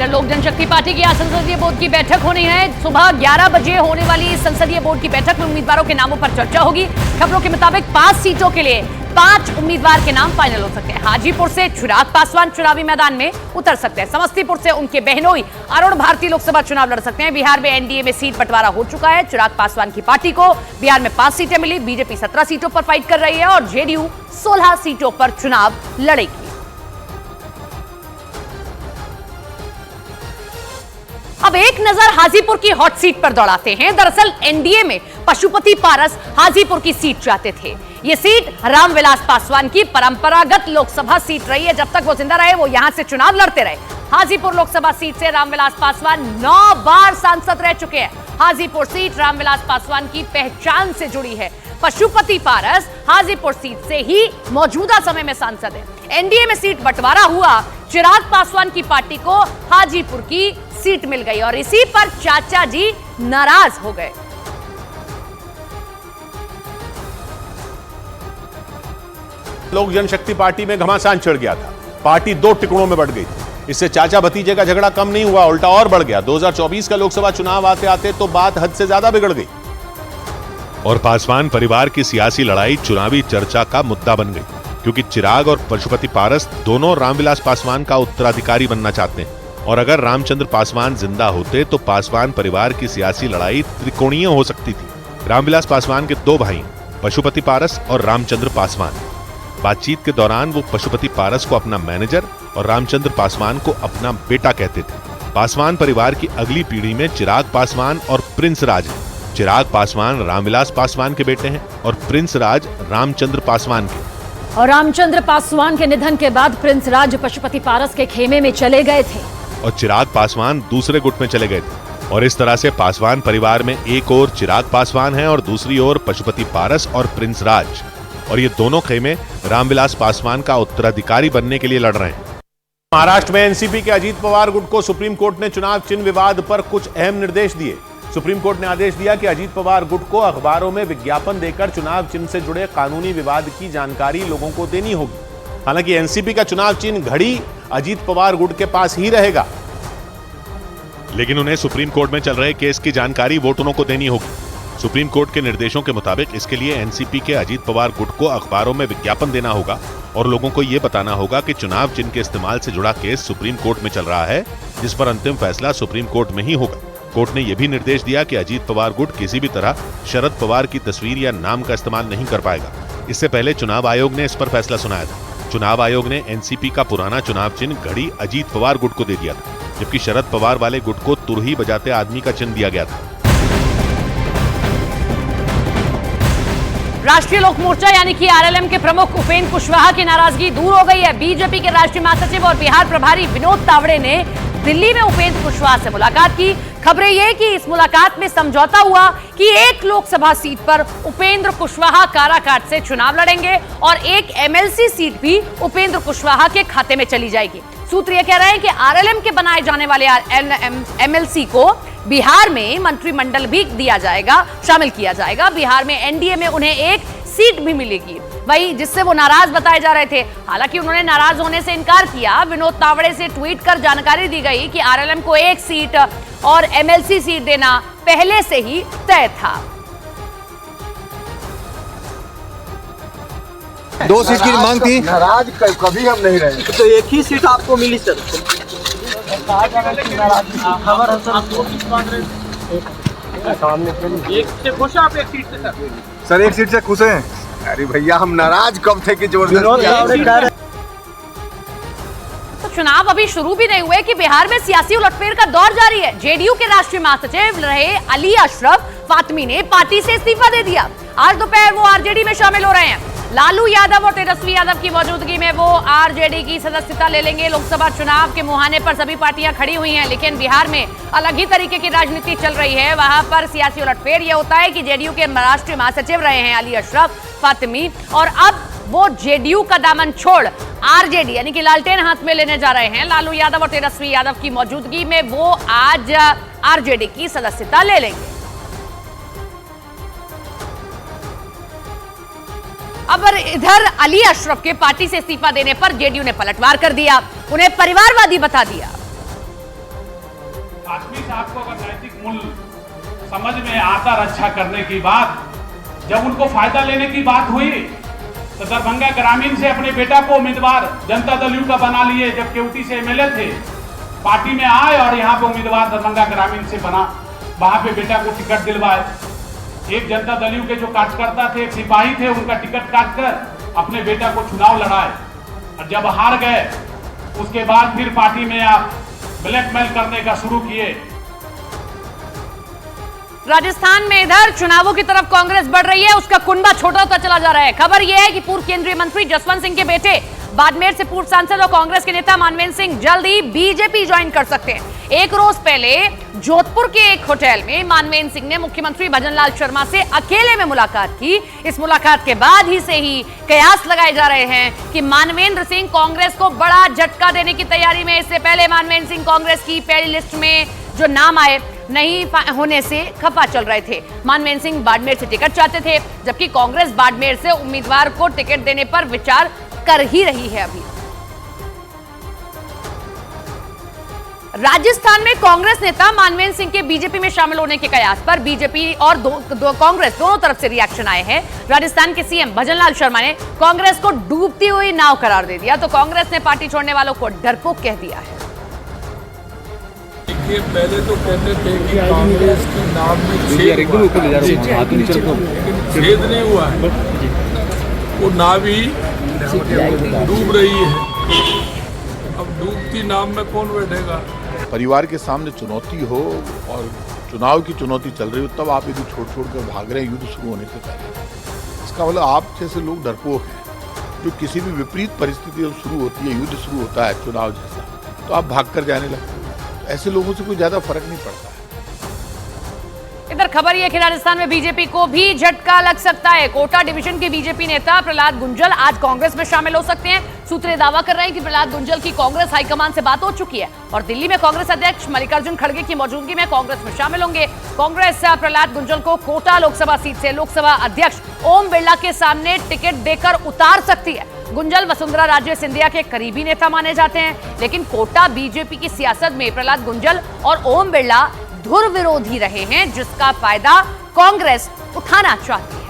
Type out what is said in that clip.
इधर लोक जनशक्ति पार्टी की आज संसदीय बोर्ड की बैठक होनी है। सुबह 11 बजे होने वाली संसदीय बोर्ड की बैठक में उम्मीदवारों के नामों पर चर्चा होगी। खबरों के मुताबिक 5 सीटों के लिए 5 उम्मीदवार के नाम फाइनल हो सकते हैं। हाजीपुर से चिराग पासवान चुनावी मैदान में उतर सकते हैं। समस्तीपुर से उनके बहनोई अरुण भारती लोकसभा चुनाव लड़ सकते हैं। बिहार में एनडीए में सीट बंटवारा हो चुका है। चिराग पासवान की पार्टी को बिहार में 5 सीटें मिली। बीजेपी 17 सीटों पर फाइट कर रही है और जेडीयू 16 सीटों पर चुनाव लड़ेगी। अब एक नजर हाजीपुर की हॉट सीट पर दौड़ाते हैं। दरअसल एनडीए में पशुपति पारस हाजीपुर की सीट चाहते थे। ये सीट रामविलास पासवान की परंपरागत लोकसभा सीट रही है। जब तक वो जिंदा रहे वो यहां से चुनाव लड़ते रहे। हाजीपुर लोकसभा सीट से रामविलास पासवान 9 बार सांसद रह चुके हैं। हाजीपुर सीट रामविलास पासवान की पहचान से जुड़ी है। पशुपति पारस हाजीपुर सीट से ही मौजूदा समय में सांसद है। एनडीए में सीट बंटवारा हुआ। चिराग पासवान की पार्टी को हाजीपुर की सीट मिल गई और इसी पर चाचा जी नाराज हो गए। लोक जनशक्ति पार्टी में घमासान चढ़ गया था। पार्टी 2 टुकड़ों में बंट गई। इससे चाचा भतीजे का झगड़ा कम नहीं हुआ, उल्टा और बढ़ गया। 2024 का लोकसभा चुनाव आते आते तो बात हद से ज्यादा बिगड़ गई और पासवान परिवार की सियासी लड़ाई चुनावी चर्चा का मुद्दा बन गई, क्योंकि चिराग और पशुपति पारस दोनों रामविलास पासवान का उत्तराधिकारी बनना चाहते हैं। और अगर रामचंद्र पासवान जिंदा होते तो पासवान परिवार की सियासी लड़ाई त्रिकोणीय हो सकती थी। रामविलास पासवान के 2 भाई, पशुपति पारस और रामचंद्र पासवान। बातचीत के दौरान वो पशुपति पारस को अपना मैनेजर और रामचंद्र पासवान को अपना बेटा कहते थे। पासवान परिवार की अगली पीढ़ी में चिराग पासवान और प्रिंस राज हैं। चिराग पासवान रामविलास पासवान के बेटे हैं और प्रिंस राज रामचंद्र पासवान के। और रामचंद्र पासवान के निधन के बाद प्रिंस राज पशुपति पारस के खेमे में चले गए थे और चिराग पासवान दूसरे गुट में चले गए थे। और इस तरह से पासवान परिवार में एक ओर चिराग पासवान है और दूसरी ओर पशुपति पारस और प्रिंस राज। और ये दोनों खेमे रामविलास पासवान का उत्तराधिकारी बनने के लिए लड़ रहे हैं। महाराष्ट्र में एनसीपी के अजीत पवार गुट को सुप्रीम कोर्ट ने चुनाव चिन्ह विवाद पर कुछ अहम निर्देश दिए। सुप्रीम कोर्ट ने आदेश दिया कि अजीत पवार गुट को अखबारों में विज्ञापन देकर चुनाव चिन्ह से जुड़े कानूनी विवाद की जानकारी लोगों को देनी होगी। हालांकि एनसीपी का चुनाव चिन्ह घड़ी अजीत पवार गुट के पास ही रहेगा, लेकिन उन्हें सुप्रीम कोर्ट में चल रहे केस की जानकारी वोटरों को देनी होगी। सुप्रीम कोर्ट के निर्देशों के मुताबिक इसके लिए एनसीपी के अजीत पवार गुट को अखबारों में विज्ञापन देना होगा और लोगों को यह बताना होगा कि चुनाव चिन्ह के इस्तेमाल से जुड़ा केस सुप्रीम कोर्ट में चल रहा है, जिस पर अंतिम फैसला सुप्रीम कोर्ट में ही होगा। कोर्ट ने यह भी निर्देश दिया कि अजीत पवार गुट किसी भी तरह शरद पवार की तस्वीर या नाम का इस्तेमाल नहीं कर पाएगा। इससे पहले चुनाव आयोग ने इस पर फैसला सुनाया था। चुनाव आयोग ने एनसीपी का पुराना चुनाव चिन्ह घड़ी अजीत पवार गुट को दे दिया था, जबकि शरद पवार वाले गुट को तुरही बजाते आदमी का चिन्ह दिया गया था। राष्ट्रीय लोक मोर्चा यानी कि आरएलएम के प्रमुख उपेंद्र कुशवाहा की नाराजगी दूर हो गई है। बीजेपी के राष्ट्रीय महासचिव और बिहार प्रभारी विनोद तावड़े ने दिल्ली में उपेंद्र कुशवाहा से मुलाकात की। खबरें ये कि इस मुलाकात में समझौता हुआ कि एक लोकसभा सीट पर उपेंद्र कुशवाहा काराकाट से चुनाव लड़ेंगे और एक एमएलसी सीट भी उपेंद्र कुशवाहा के खाते में चली जाएगी। सूत्र ये कह रहे हैं कि आरएलएम के बनाए जाने वाले एमएलसी को बिहार में मंत्रिमंडल भी दिया जाएगा, शामिल किया जाएगा। बिहार में एनडीए में उन्हें एक सीट भी मिलेगी, वही जिससे वो नाराज बताए जा रहे थे। हालांकि उन्होंने नाराज होने से इनकार किया। विनोद तावड़े से ट्वीट कर जानकारी दी गई कि आरएलएम को एक सीट और एमएलसी सीट देना पहले से ही तय था। 2 सीट की मांग थी। नाराज कभी हम नहीं रहे, तो एक ही सीट आपको मिली सर। सर एक सीट से खुश हैं? अरे भैया हम नाराज कब थे कि जबरदस्ती। तो चुनाव अभी शुरू भी नहीं हुए कि बिहार में सियासी उलटफेर का दौर जारी है। जेडीयू के राष्ट्रीय महासचिव रहे अली अशरफ फातमी ने पार्टी से इस्तीफा दे दिया। आज दोपहर वो आरजेडी में शामिल हो रहे हैं। लालू यादव और तेजस्वी यादव की मौजूदगी में वो आरजेडी की सदस्यता ले लेंगे। लोकसभा चुनाव के मुहाने पर सभी पार्टियां खड़ी हुई हैं, लेकिन बिहार में अलग ही तरीके की राजनीति चल रही है। वहां पर सियासी उलटफेर यह होता है कि जेडीयू के राष्ट्रीय महासचिव रहे हैं अली अशरफ फातमी और अब वो जेडीयू का दामन छोड़ आरजेडी यानी कि लालटेन हाथ में लेने जा रहे हैं। लालू यादव और तेजस्वी यादव की मौजूदगी में वो आज आरजेडी की सदस्यता ले लेंगे। अब इधर अली अशरफ के पार्टी से इस्तीफा देने पर जेडीयू ने पलटवार कर दिया, उन्हें परिवारवादी बता दिया। हाशमी साहब को अगर नैतिक मूल्य समझ में आता रक्षा करने की बात, जब उनको फायदा लेने की बात हुई तो दरभंगा ग्रामीण से अपने बेटा को उम्मीदवार जनता दल यू का बना लिए, जब केवटी से एमएलए थे, पार्टी में आए और यहाँ पे उम्मीदवार दरभंगा ग्रामीण से बना, वहां पे बेटा को टिकट दिलवाए। एक जनता दल यू के जो कार्यकर्ता थे, एक सिपाही थे, उनका टिकट काट कर अपने बेटा को चुनाव लड़ाए, और जब हार गए उसके बाद फिर पार्टी में आप ब्लैकमेल करने का शुरू किए। राजस्थान में इधर चुनावों की तरफ कांग्रेस बढ़ रही है, उसका कुंबा छोटा होता चला जा रहा है। खबर यह है कि पूर्व केंद्रीय मंत्री जसवंत सिंह के बेटे, बाड़मेर से पूर्व सांसद और कांग्रेस के नेता मानवेंद्र सिंह जल्द ही बीजेपी ज्वाइन कर सकते हैं। एक रोज पहले जोधपुर के एक होटल में मानवेंद्र सिंह ने मुख्यमंत्री भजनलाल शर्मा से अकेले में मुलाकात की। इस मुलाकात के बाद ही से ही कयास लगाए जा रहे हैं कि मानवेंद्र सिंह कांग्रेस को बड़ा झटका देने की तैयारी में। इससे पहले मानवेंद्र सिंह कांग्रेस की पहली लिस्ट में जो नाम आए नहीं होने से खफा चल रहे थे। मानवेंद्र सिंह बाड़मेर से टिकट चाहते थे, जबकि कांग्रेस बाड़मेर से उम्मीदवार को टिकट देने पर विचार कर ही रही है। अभी राजस्थान में कांग्रेस नेता मानवेंद्र सिंह के बीजेपी में शामिल होने के कयास पर बीजेपी और कांग्रेस दोनों तरफ से रिएक्शन आए हैं। राजस्थान के सीएम भजनलाल शर्मा ने कांग्रेस को डूबती हुई नाव करार दे दिया, तो कांग्रेस ने पार्टी छोड़ने वालों को डरपोक कह दिया है। देखिए, पहले तो कहते थे कि कांग्रेस के नाम में छेद नहीं हुआ है, वो नाव ही डूब रही है। अब डूबती नाव में कौन बैठेगा? परिवार के सामने चुनौती हो और चुनाव की चुनौती चल रही हो, तब आप यदि छोड़ कर भाग रहे हैं युद्ध शुरू होने से पहले, इसका मतलब आप जैसे लोग डरपोक हैं। जो किसी भी विपरीत परिस्थिति शुरू होती है, युद्ध शुरू होता है चुनाव जैसा, तो आप भाग कर जाने लगते हैं। ऐसे लोगों से कोई ज्यादा फर्क नहीं पड़ता है। इधर खबर यह कि राजस्थान में बीजेपी को भी झटका लग सकता है। कोटा डिवीजन के बीजेपी नेता प्रहलाद गुंजल आज कांग्रेस में शामिल हो सकते हैं। सूत्रें दावा कर रहे हैं कि प्रहलाद गुंजल की कांग्रेस हाईकमान से बात हो चुकी है और दिल्ली में कांग्रेस अध्यक्ष मल्लिकार्जुन खड़गे की मौजूदगी में कांग्रेस में शामिल होंगे। कांग्रेस प्रहलाद गुंजल को कोटा लोकसभा सीट से लोकसभा अध्यक्ष ओम बिरला के सामने टिकट देकर उतार सकती है। गुंजल वसुंधरा राजे सिंधिया के करीबी नेता माने जाते हैं, लेकिन कोटा बीजेपी की सियासत में प्रहलाद गुंजल और ओम बिरला धुर विरोधी रहे हैं, जिसका फायदा कांग्रेस उठाना चाहती है।